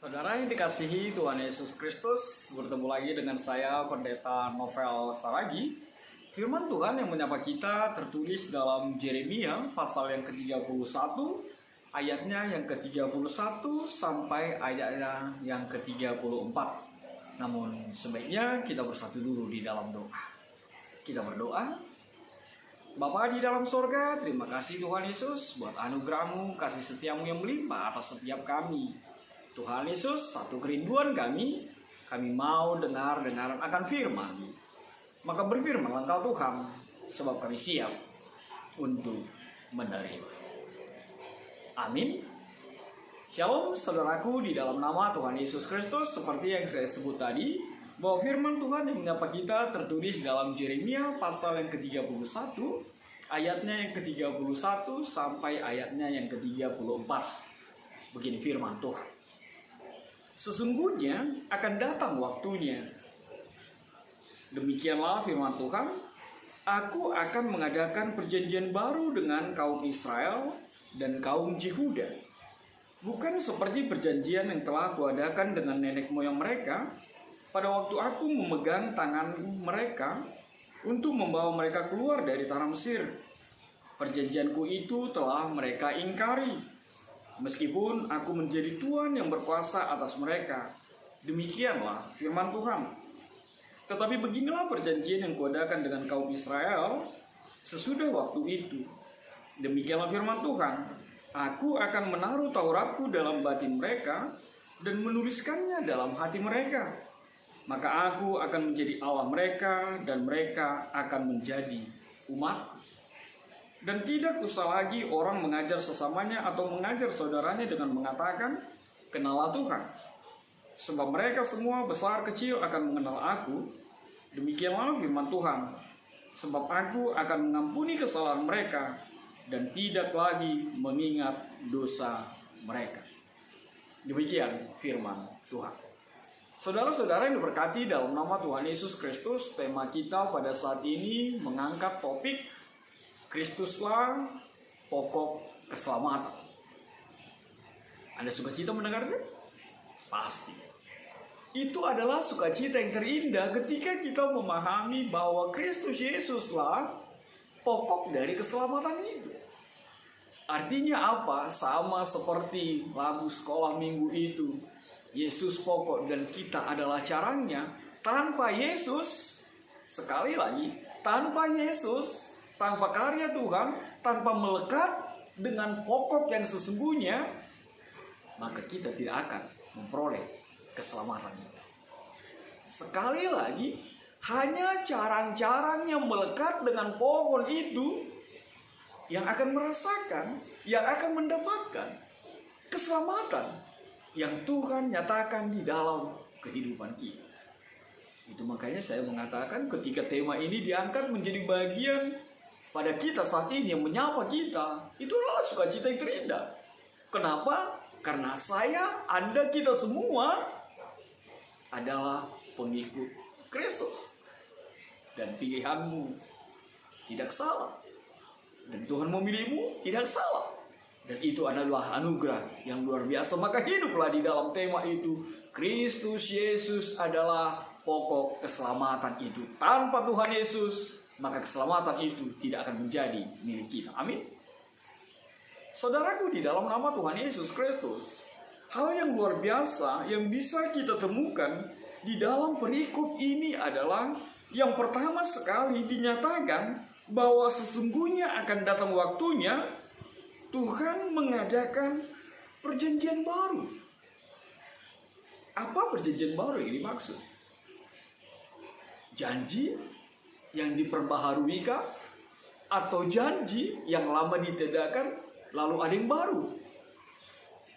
Saudara yang dikasihi Tuhan Yesus Kristus, bertemu lagi dengan saya Pendeta Novel Saragi. Firman Tuhan yang menyapa kita tertulis dalam Yeremia pasal yang ke-31, ayatnya yang ke-31 sampai ayatnya yang ke-34. Namun sebaiknya kita bersatu dulu di dalam doa. Kita berdoa. Bapa di dalam sorga, terima kasih Tuhan Yesus buat anugerah-Mu, kasih setiamu yang melimpah atas setiap kami. Tuhan Yesus, satu kerinduan kami mau dengar-dengaran akan firman. Maka berfirman Engkau Tuhan, sebab kami siap untuk menerima. Amin. Shalom saudaraku di dalam nama Tuhan Yesus Kristus. Seperti yang saya sebut tadi, bahwa firman Tuhan yang menyapa kita tertulis dalam Yeremia pasal yang ke-31, ayatnya yang ke-31 sampai ayatnya yang ke-34. Begini firman Tuhan. Sesungguhnya akan datang waktunya. Demikianlah firman Tuhan, Aku akan mengadakan perjanjian baru dengan kaum Israel dan kaum Yehuda. Bukan seperti perjanjian yang telah kuadakan dengan nenek moyang mereka pada waktu aku memegang tangan mereka untuk membawa mereka keluar dari tanah Mesir. Perjanjianku itu telah mereka ingkari. Meskipun aku menjadi Tuhan yang berkuasa atas mereka. Demikianlah firman Tuhan. Tetapi beginilah perjanjian yang kuadakan dengan kaum Israel sesudah waktu itu. Demikianlah firman Tuhan. Aku akan menaruh Tauratku dalam batin mereka dan menuliskannya dalam hati mereka. Maka aku akan menjadi Allah mereka dan mereka akan menjadi umat. Dan tidak usah lagi orang mengajar sesamanya atau mengajar saudaranya dengan mengatakan, Kenalah Tuhan. Sebab mereka semua besar kecil akan mengenal aku. Demikianlah firman Tuhan. Sebab aku akan mengampuni kesalahan mereka dan tidak lagi mengingat dosa mereka. Demikian firman Tuhan. Saudara-saudara yang diberkati dalam nama Tuhan Yesus Kristus, tema kita pada saat ini mengangkat topik Kristuslah pokok keselamatan. Anda sukacita mendengarnya? Pasti. Itu adalah sukacita yang terindah ketika kita memahami bahwa Kristus Yesuslah pokok dari keselamatan itu. Artinya apa? Sama seperti lagu sekolah minggu itu. Yesus pokok dan kita adalah caranya. Tanpa Yesus, sekali lagi, tanpa Yesus, tanpa karya Tuhan, tanpa melekat dengan pokok yang sesungguhnya, maka kita tidak akan memperoleh keselamatan itu. Sekali lagi, hanya carang-carang yang melekat dengan pohon itu yang akan merasakan, yang akan mendapatkan keselamatan yang Tuhan nyatakan di dalam kehidupan kita. Itu makanya saya mengatakan ketika tema ini diangkat menjadi bagian pada kita saat ini yang menyapa kita, itu adalah sukacita yang terindah. Kenapa? Karena saya, Anda, kita semua adalah pengikut Kristus. Dan pilihanmu tidak salah. Dan Tuhan memilihmu tidak salah. Dan itu adalah anugerah yang luar biasa. Maka hiduplah di dalam tema itu. Kristus Yesus adalah pokok keselamatan itu. Tanpa Tuhan Yesus, maka keselamatan itu tidak akan menjadi milik kita. Amin. Saudaraku di dalam nama Tuhan Yesus Kristus, hal yang luar biasa yang bisa kita temukan di dalam perikop ini adalah yang pertama sekali dinyatakan bahwa sesungguhnya akan datang waktunya Tuhan mengadakan perjanjian baru. Apa perjanjian baru yang dimaksud? Janji yang diperbaharui kah? Atau janji yang lama ditidakkan lalu ada yang baru?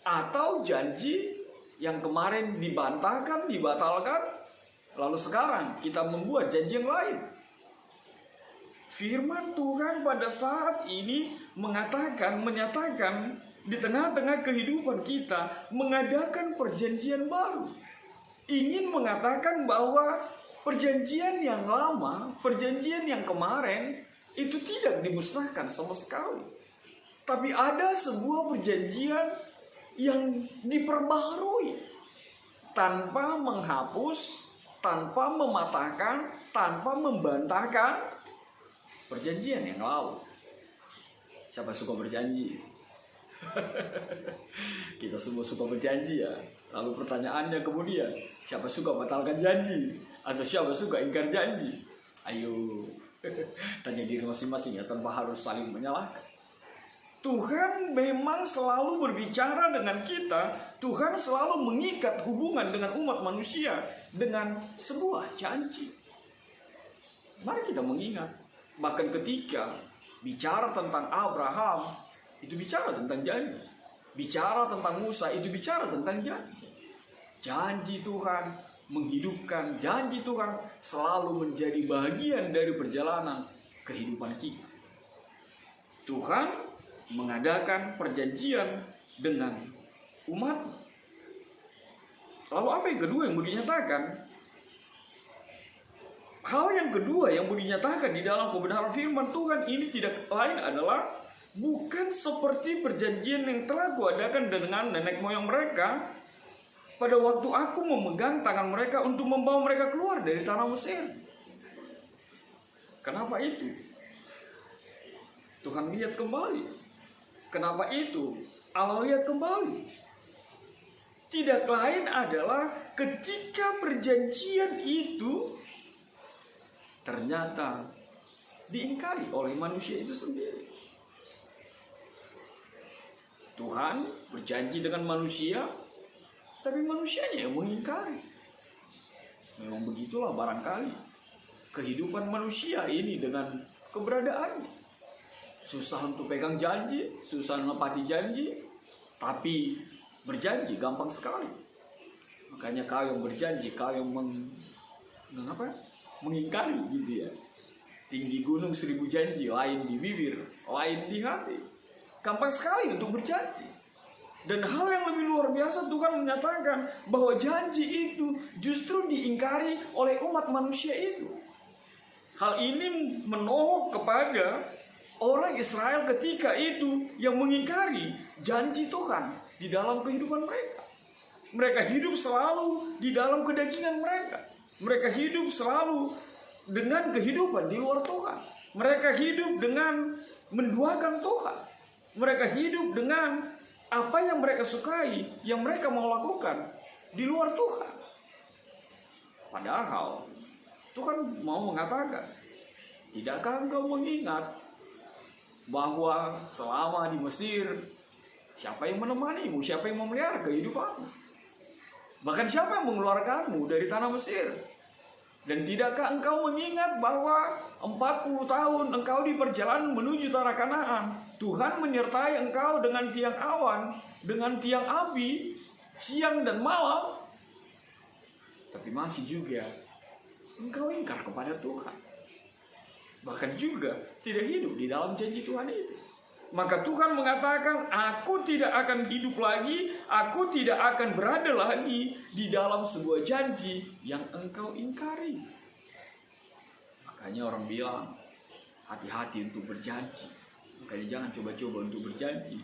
Atau janji yang kemarin dibantahkan, dibatalkan, lalu sekarang kita membuat janji yang lain? Firman Tuhan pada saat ini menyatakan di tengah-tengah kehidupan kita mengadakan perjanjian baru. Ingin mengatakan bahwa perjanjian yang lama, perjanjian yang kemarin itu tidak dimusnahkan sama sekali. Tapi ada sebuah perjanjian yang diperbaharui. tanpa menghapus, tanpa mematahkan, tanpa membantahkan perjanjian yang lalu. Siapa suka berjanji? Kita semua suka berjanji ya. Lalu pertanyaannya kemudian, siapa suka batalkan janji? Atau siapa suka ingkar janji? Ayo, tanya diri masing-masing ya, tanpa harus saling menyalahkan. Tuhan memang selalu berbicara dengan kita. Tuhan selalu mengikat hubungan dengan umat manusia dengan sebuah janji. Mari kita mengingat, bahkan ketika bicara tentang Abraham, itu bicara tentang janji. Bicara tentang Musa, itu bicara tentang janji. Janji Tuhan menghidupkan, janji Tuhan selalu menjadi bagian dari perjalanan kehidupan kita. Tuhan mengadakan perjanjian dengan umat. Lalu apa yang kedua yang mau dinyatakan? Hal yang kedua yang mau dinyatakan di dalam kebenaran firman Tuhan ini tidak lain adalah bukan seperti perjanjian yang telah kuadakan dengan nenek moyang mereka pada waktu aku memegang tangan mereka untuk membawa mereka keluar dari tanah Mesir. Kenapa itu? Tuhan lihat kembali. Kenapa itu? Allah lihat kembali. Tidak lain adalah ketika perjanjian itu ternyata diingkari oleh manusia itu sendiri. Tuhan berjanji dengan manusia, tapi manusianya yang mengingkari. Memang begitulah barangkali kehidupan manusia ini dengan keberadaannya. Susah untuk pegang janji, susah menepati janji, tapi berjanji gampang sekali. Makanya kau yang berjanji, kau yang mengingkari gitu ya. Tinggi gunung 1000 janji, lain di bibir, lain di hati. Gampang sekali untuk berjanji. Dan hal yang lebih luar biasa, Tuhan menyatakan bahwa janji itu justru diingkari oleh umat manusia itu. Hal ini menohok kepada orang Israel ketika itu yang mengingkari janji Tuhan di dalam kehidupan mereka. Mereka hidup selalu di dalam kedagingan mereka. Mereka hidup selalu dengan kehidupan di luar Tuhan. Mereka hidup dengan menduakan Tuhan. Mereka hidup dengan apa yang mereka sukai, yang mereka mau lakukan di luar Tuhan. Padahal Tuhan mau mengatakan, tidakkah engkau mengingat bahwa selama di Mesir, siapa yang menemanimu, siapa yang memelihara kehidupanmu? Bahkan siapa yang mengeluarkanmu dari tanah Mesir? Dan tidakkah engkau mengingat bahwa 40 tahun engkau di perjalanan menuju tanah Kanaan, Tuhan menyertai engkau dengan tiang awan, dengan tiang api, siang dan malam, tapi masih juga engkau ingkar kepada Tuhan. Bahkan juga tidak hidup di dalam janji Tuhan itu. Maka Tuhan mengatakan, aku tidak akan hidup lagi, aku tidak akan berada lagi di dalam sebuah janji yang engkau ingkari. Makanya orang bilang, hati-hati untuk berjanji. Makanya jangan coba-coba untuk berjanji.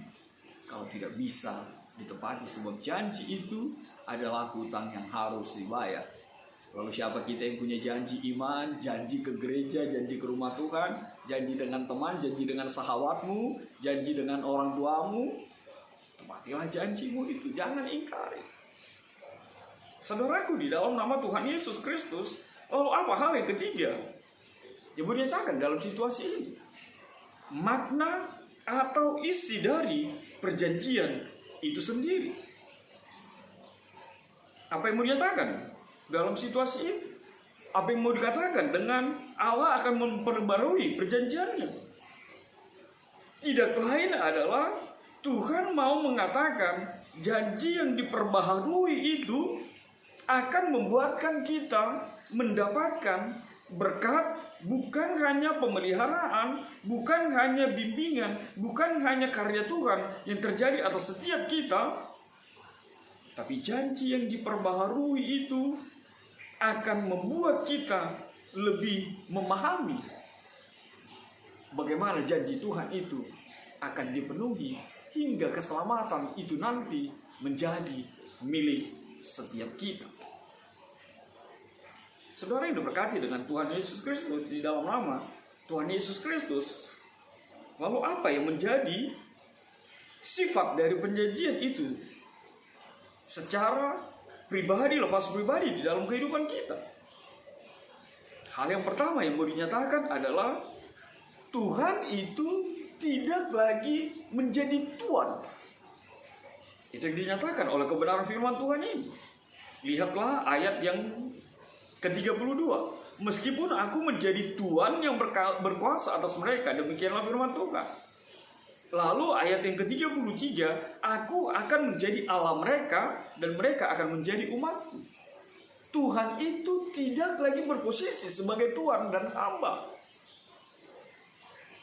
Kalau tidak bisa ditepati, sebab janji itu adalah hutang yang harus dibayar. Lalu siapa kita yang punya janji iman, janji ke gereja, janji ke rumah Tuhan, janji dengan teman, janji dengan sahabatmu, janji dengan orang tuamu, tepatilah janjimu itu, jangan ingkari. Saudaraku, di dalam nama Tuhan Yesus Kristus, lalu apa hal yang ketiga yang dinyatakan dalam situasi ini? Makna atau isi dari perjanjian itu sendiri. Apa yang mau dinyatakan dalam situasi ini? Apa yang mau dikatakan dengan Allah akan memperbarui perjanjiannya? Tidak lain adalah Tuhan mau mengatakan janji yang diperbaharui itu akan membuatkan kita mendapatkan berkat, bukan hanya pemeliharaan, bukan hanya bimbingan, bukan hanya karya Tuhan yang terjadi atas setiap kita, tapi janji yang diperbaharui itu akan membuat kita lebih memahami bagaimana janji Tuhan itu akan dipenuhi hingga keselamatan itu nanti menjadi milik setiap kita. Saudara yang diberkati dengan Tuhan Yesus Kristus, di dalam nama Tuhan Yesus Kristus, lalu apa yang menjadi sifat dari perjanjian itu secara pribadi lepas pribadi di dalam kehidupan kita? Hal yang pertama yang mau dinyatakan adalah Tuhan itu tidak lagi menjadi Tuhan. Itu yang dinyatakan oleh kebenaran firman Tuhan ini. Lihatlah ayat yang ke-32. Meskipun aku menjadi Tuhan yang berkuasa atas mereka, demikianlah firman Tuhan. Lalu ayat yang ke-33, aku akan menjadi Allah mereka dan mereka akan menjadi umatku. Tuhan itu tidak lagi berposisi sebagai Tuhan dan hamba.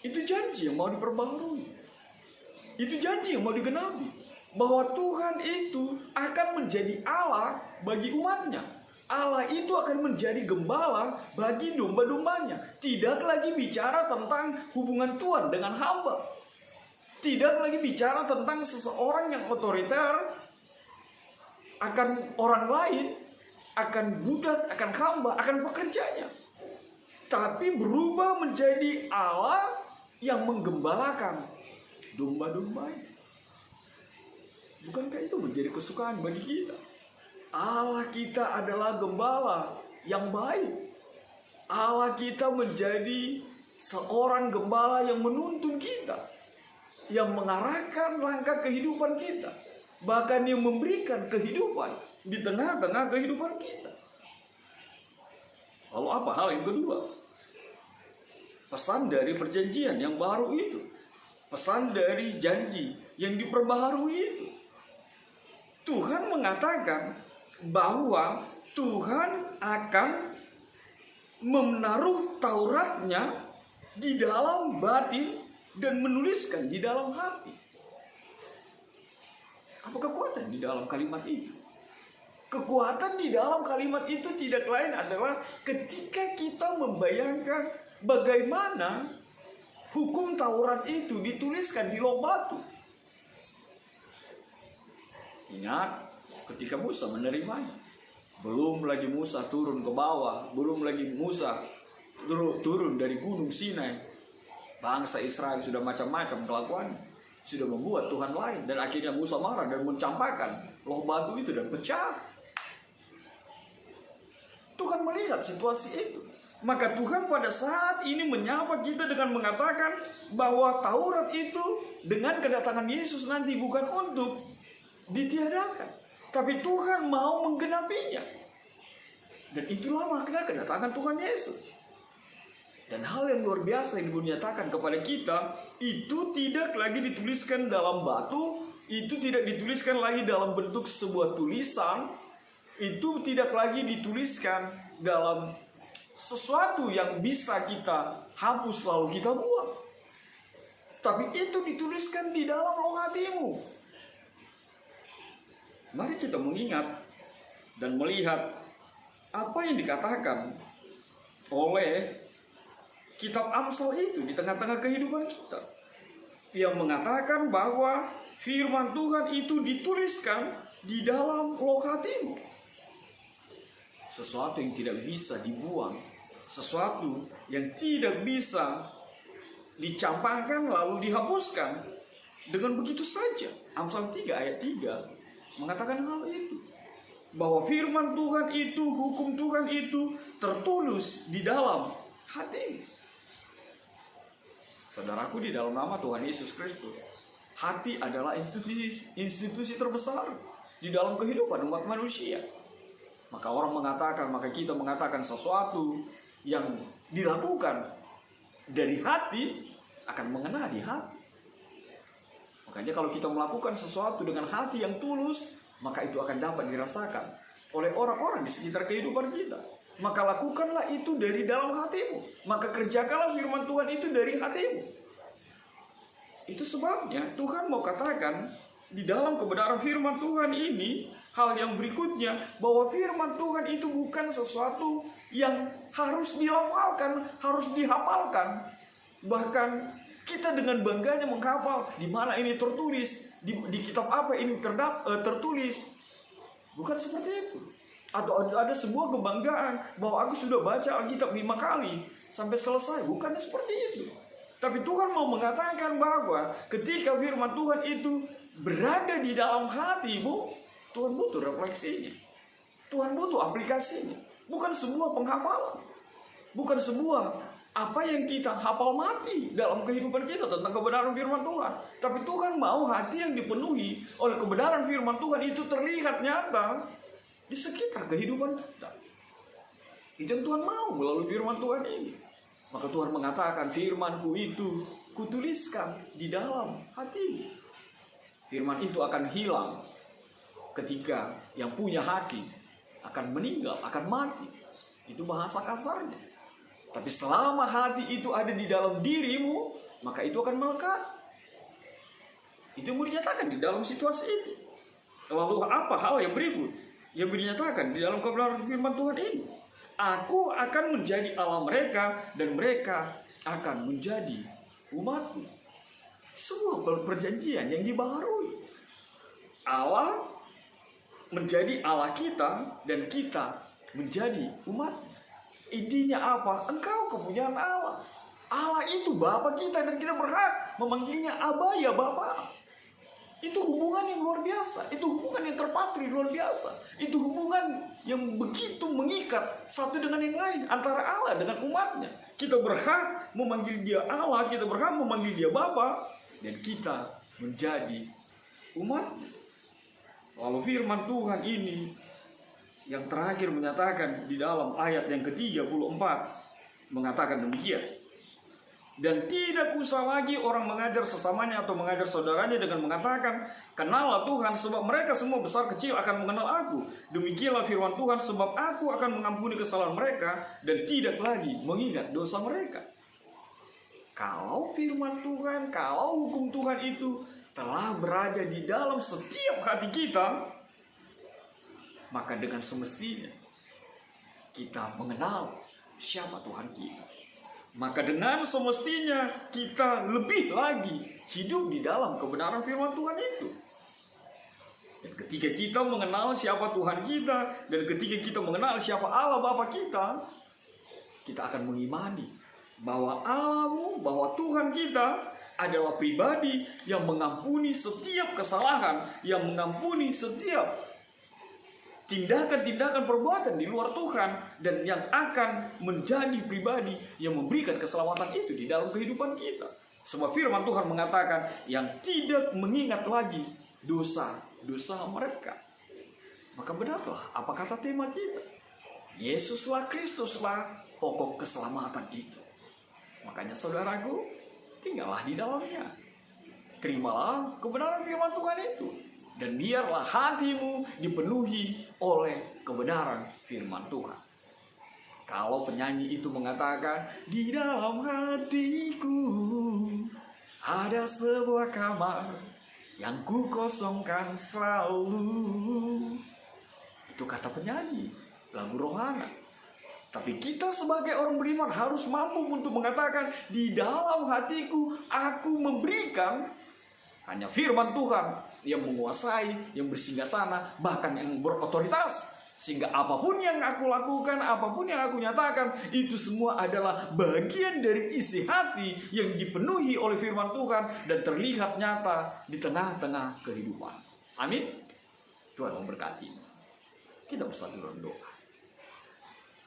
Itu janji yang mau diperbarui. Itu janji yang mau digenapi. Bahwa Tuhan itu akan menjadi Allah bagi umatnya. Allah itu akan menjadi gembala bagi domba-dombanya. Tidak lagi bicara tentang hubungan Tuhan dengan hamba. Tidak lagi bicara tentang seseorang yang otoriter akan orang lain, akan budak, akan hamba, akan pekerjanya. Tapi berubah menjadi Allah yang menggembalakan domba-dombanya. Bukankah itu menjadi kesukaan bagi kita? Allah kita adalah gembala yang baik. Allah kita menjadi seorang gembala yang menuntun kita, yang mengarahkan langkah kehidupan kita, bahkan yang memberikan kehidupan di tengah-tengah kehidupan kita. Lalu apa hal yang kedua? Pesan dari perjanjian yang baru itu, pesan dari janji yang diperbaharui itu. Tuhan mengatakan bahwa Tuhan akan menaruh Tauratnya di dalam batin dan menuliskan di dalam hati. Apa kekuatan di dalam kalimat itu? Kekuatan di dalam kalimat itu tidak lain adalah ketika kita membayangkan bagaimana hukum Taurat itu dituliskan di loh batu. Ingat ketika Musa menerimanya, belum lagi Musa turun ke bawah, belum lagi Musa turun dari gunung Sinai. Bangsa Israel sudah macam-macam kelakuannya, sudah membuat Tuhan lain, dan akhirnya Musa marah dan mencampakkan loh batu itu dan pecah. Tuhan melihat situasi itu. Maka Tuhan pada saat ini menyapa kita dengan mengatakan bahwa Taurat itu dengan kedatangan Yesus nanti bukan untuk ditiadakan, tapi Tuhan mau menggenapinya. Dan itulah makna kedatangan Tuhan Yesus. Dan hal yang luar biasa yang dinyatakan kepada kita, itu tidak lagi dituliskan dalam batu, itu tidak dituliskan lagi dalam bentuk sebuah tulisan, itu tidak lagi dituliskan dalam sesuatu yang bisa kita hapus lalu kita buang. Tapi itu dituliskan di dalam loh hatimu. Mari kita mengingat dan melihat apa yang dikatakan oleh kitab Amsal itu di tengah-tengah kehidupan kita, yang mengatakan bahwa firman Tuhan itu dituliskan di dalam loh hatimu. Sesuatu yang tidak bisa dibuang, sesuatu yang tidak bisa dicampakkan lalu dihapuskan dengan begitu saja. Amsal 3 ayat 3 mengatakan hal itu, bahwa firman Tuhan itu, hukum Tuhan itu tertulis di dalam hati. Saudaraku, di dalam nama Tuhan Yesus Kristus, hati adalah institusi terbesar di dalam kehidupan umat manusia. Maka orang mengatakan, maka kita mengatakan sesuatu yang dilakukan dari hati akan mengena di hati. Makanya kalau kita melakukan sesuatu dengan hati yang tulus, maka itu akan dapat dirasakan oleh orang-orang di sekitar kehidupan kita. Maka lakukanlah itu dari dalam hatimu. Maka kerjakanlah firman Tuhan itu dari hatimu. Itu sebabnya Tuhan mau katakan di dalam kebenaran firman Tuhan ini, hal yang berikutnya, bahwa firman Tuhan itu bukan sesuatu yang harus dilafalkan, harus dihafalkan. Bahkan kita dengan bangganya menghafal di mana ini tertulis, di kitab apa ini tertulis. Bukan seperti itu. Atau ada sebuah kebanggaan bahwa aku sudah baca Alkitab 5 kali sampai selesai. Bukan seperti itu. Tapi Tuhan mau mengatakan bahwa ketika firman Tuhan itu berada di dalam hatimu, Tuhan butuh refleksinya. Tuhan butuh aplikasinya. Bukan sebuah penghafalan. Bukan sebuah apa yang kita hafal mati dalam kehidupan kita tentang kebenaran firman Tuhan. Tapi Tuhan mau hati yang dipenuhi oleh kebenaran firman Tuhan itu terlihat nyata di sekitar kehidupan kita. Itu yang Tuhan mau melalui firman Tuhan ini. Maka Tuhan mengatakan, firman-Ku itu kutuliskan di dalam hatimu. Firman itu akan hilang ketika yang punya hati akan meninggal, akan mati. Itu bahasa kasarnya. Tapi selama hati itu ada di dalam dirimu, maka itu akan melekat. Itu yang dinyatakan di dalam situasi itu. Lalu apa hal yang berikut yang dinyatakan di dalam kebenaran firman Tuhan ini? Aku akan menjadi Allah mereka dan mereka akan menjadi umatku. Sebuah perjanjian yang dibaharui. Allah menjadi Allah kita dan kita menjadi umat. Intinya apa? Engkau kepunyaan Allah. Allah itu Bapa kita dan kita berhak memanggilnya Aba, ya Bapa. Itu hubungan yang luar biasa. Itu hubungan yang terpatri luar biasa. Itu hubungan yang begitu mengikat satu dengan yang lain antara Allah dengan umatnya. Kita berhak memanggil dia Allah, kita berhak memanggil dia Bapa, dan kita menjadi umatnya. Lalu firman Tuhan ini yang terakhir menyatakan di dalam ayat yang ke-34 mengatakan demikian. Dan tidak usah lagi orang mengajar sesamanya atau mengajar saudaranya dengan mengatakan, kenallah Tuhan, sebab mereka semua besar kecil akan mengenal aku. Demikianlah firman Tuhan, sebab aku akan mengampuni kesalahan mereka dan tidak lagi mengingat dosa mereka. Kalau firman Tuhan, kalau hukum Tuhan itu telah berada di dalam setiap hati kita, maka dengan semestinya kita mengenal siapa Tuhan kita. Maka dengan semestinya kita lebih lagi hidup di dalam kebenaran firman Tuhan itu. Dan ketika kita mengenal siapa Tuhan kita, dan ketika kita mengenal siapa Allah Bapa kita, kita akan mengimani bahwa Allahmu, bahwa Tuhan kita adalah pribadi yang mengampuni setiap kesalahan, yang mengampuni setiap tindakan-tindakan perbuatan di luar Tuhan, dan yang akan menjadi pribadi yang memberikan keselamatan itu di dalam kehidupan kita. Sebab firman Tuhan mengatakan yang tidak mengingat lagi dosa-dosa mereka. Maka benarlah apa kata tema kita? Yesuslah, Kristuslah pokok keselamatan itu. Makanya saudaraku, tinggallah di dalamnya. Terimalah kebenaran firman Tuhan itu. Dan biarlah hatimu dipenuhi oleh kebenaran firman Tuhan. Kalau penyanyi itu mengatakan, di dalam hatiku ada sebuah kamar yang ku kosongkan selalu. Itu kata penyanyi, lagu rohana. Tapi kita sebagai orang beriman harus mampu untuk mengatakan, di dalam hatiku aku memberikan hanya firman Tuhan yang menguasai, yang bersinggasana, bahkan yang berotoritas. Sehingga apapun yang aku lakukan, apapun yang aku nyatakan, itu semua adalah bagian dari isi hati yang dipenuhi oleh firman Tuhan dan terlihat nyata di tengah-tengah kehidupan. Amin. Tuhan memberkati. Kita bersatu dalam doa.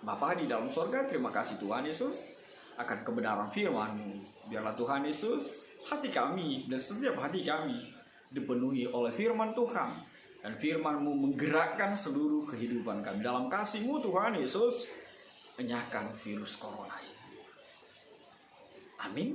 Bapa di dalam surga, terima kasih Tuhan Yesus akan kebenaran firman-Mu. Biarlah Tuhan Yesus, hati kami dan setiap hati kami dipenuhi oleh firman Tuhan, dan firman-Mu menggerakkan seluruh kehidupan kami. Dalam kasih-Mu Tuhan Yesus, enyahkan virus corona ini. Amin.